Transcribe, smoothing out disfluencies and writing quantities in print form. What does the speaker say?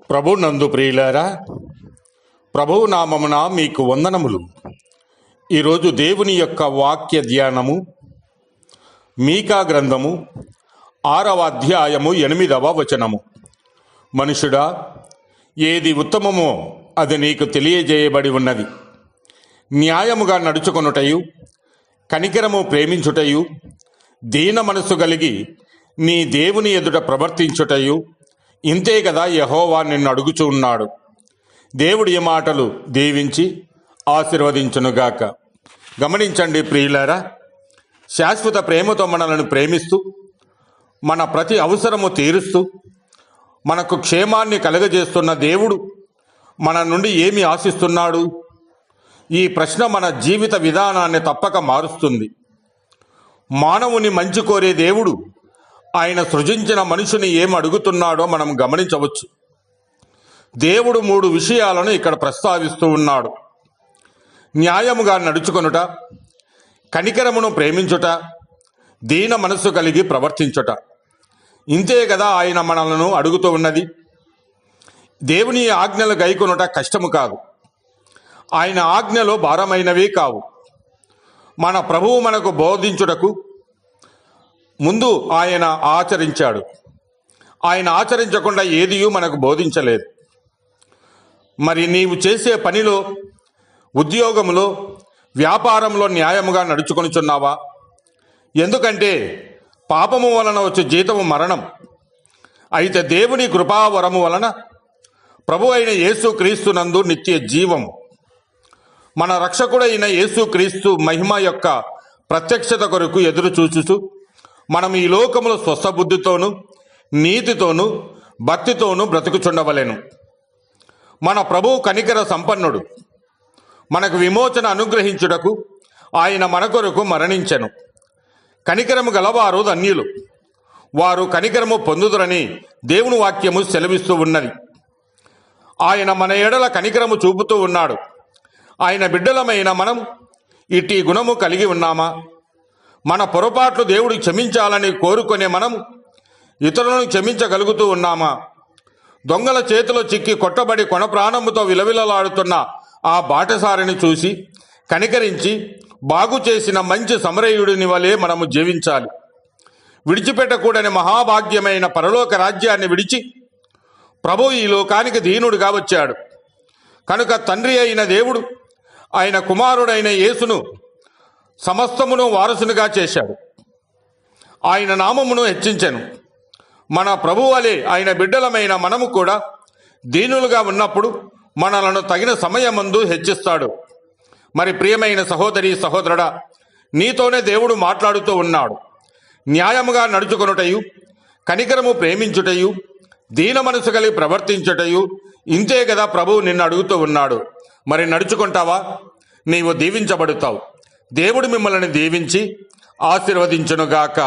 ప్రభు నందు ప్రియులారా, ప్రభువు నామమున మీకు వందనములు. ఈరోజు దేవుని యొక్క వాక్య ధ్యానము మీకా గ్రంథము 6వ అధ్యాయము 8వ వచనము. మనుషుడా, ఏది ఉత్తమమో అది నీకు తెలియజేయబడి ఉన్నది. న్యాయముగా నడుచుకొనుటయు, కనికరము ప్రేమించుటయు, దీన మనసు కలిగి నీ దేవుని ఎదుట ప్రవర్తించుటయు, ఇంతే కదా యెహోవా నిన్ను అడుగుచూ ఉన్నాడు. దేవుడి ఈ మాటలు దీవించి ఆశీర్వదించునుగాక. గమనించండి ప్రియులారా, శాశ్వత ప్రేమతో మనలను ప్రేమిస్తూ, మన ప్రతి అవసరము తీరుస్తూ, మనకు క్షేమాన్ని కలుగజేస్తున్న దేవుడు మన నుండి ఏమి ఆశిస్తున్నాడు? ఈ ప్రశ్న మన జీవిత విధానాన్ని తప్పక మారుస్తుంది. మానవుని మంచి కోరే దేవుడు ఆయన సృజించిన మనిషిని ఏం అడుగుతున్నాడో మనం గమనించవచ్చు. దేవుడు 3 విషయాలను ఇక్కడ ప్రస్తావిస్తూ ఉన్నాడు. న్యాయముగా నడుచుకొనుట, కనికరమును ప్రేమించుట, దీన మనస్సు కలిగి ప్రవర్తించుట. ఇంతే కదా ఆయన మనలను అడుగుతూ ఉన్నది. దేవుని ఆజ్ఞలు గైకొనుట కష్టము కాదు. ఆయన ఆజ్ఞలు భారమైనవి కావు. మన ప్రభువు మనకు బోధించుటకు ముందు ఆయన ఆచరించాడు. ఆయన ఆచరించకుండా ఏదియూ మనకు బోధించలేదు. మరి నీవు చేసే పనిలో, ఉద్యోగంలో, వ్యాపారంలో న్యాయముగా నడుచుకొనుచున్నావా? ఎందుకంటే పాపము వలన వచ్చే జీతము మరణం. అయితే దేవుని కృపావరము వలన ప్రభు అయిన యేసుక్రీస్తు నందు నిత్య జీవము. మన రక్షకుడైన యేసుక్రీస్తు మహిమ యొక్క ప్రత్యక్షత కొరకు ఎదురు చూచుచు మనం ఈ లోకములో స్వస్థబుద్ధితోనూ, నీతితోనూ, భక్తితోనూ బ్రతుకుచుండవలెను. మన ప్రభువు కనికర సంపన్నుడు. మనకు విమోచన అనుగ్రహించుటకు ఆయన మన కొరకు మరణించెను. కనికరము గలవారు ధన్యులు, వారు కనికరము పొందుదురని దేవుని వాక్యము సెలవిస్తూ ఉన్నది. ఆయన మన ఎడల కనికరము చూపుతూ ఉన్నాడు. ఆయన బిడ్డలమైన మనం ఇట్టి గుణము కలిగి ఉన్నామా? మన పొరపాట్లు దేవుడు క్షమించాలని కోరుకునే మనం ఇతరులను క్షమించగలుగుతూ ఉన్నామా? దొంగల చేతిలో చిక్కి కొట్టబడి కొన ప్రాణముతో విలవిలలాడుతున్న ఆ బాటసారిని చూసి కనికరించి బాగు చేసిన మంచి సమరయుడిని వలె మనము జీవించాలి. విడిచిపెట్టకూడని మహాభాగ్యమైన పరలోక రాజ్యాన్ని విడిచి ప్రభు ఈ లోకానికి దీనుడిగా వచ్చాడు. కనుక తండ్రి అయిన దేవుడు ఆయన కుమారుడైన యేసును సమస్తమును వారసునిగా చేశాడు. ఆయన నామమును హెచ్చించెను. మన ప్రభువు వలె ఆయన బిడ్డలమైన మనము కూడా దీనులుగా ఉన్నప్పుడు మనలను తగిన సమయమందు హెచ్చిస్తాడు. మరి ప్రియమైన సహోదరి సహోదరుడా, నీతోనే దేవుడు మాట్లాడుతూ ఉన్నాడు. న్యాయముగా నడుచుకొనుటయు, కనికరము ప్రేమించుటయు, దీన మనసు కలిగి ప్రవర్తించుటయు, ఇంతే కదా ప్రభువు నిన్ను అడుగుతూ ఉన్నాడు. మరి నడుచుకుంటావా? నీవు దీవించబడుతావు. దేవుడు మిమ్మల్ని దీవించి ఆశీర్వదించునుగాక.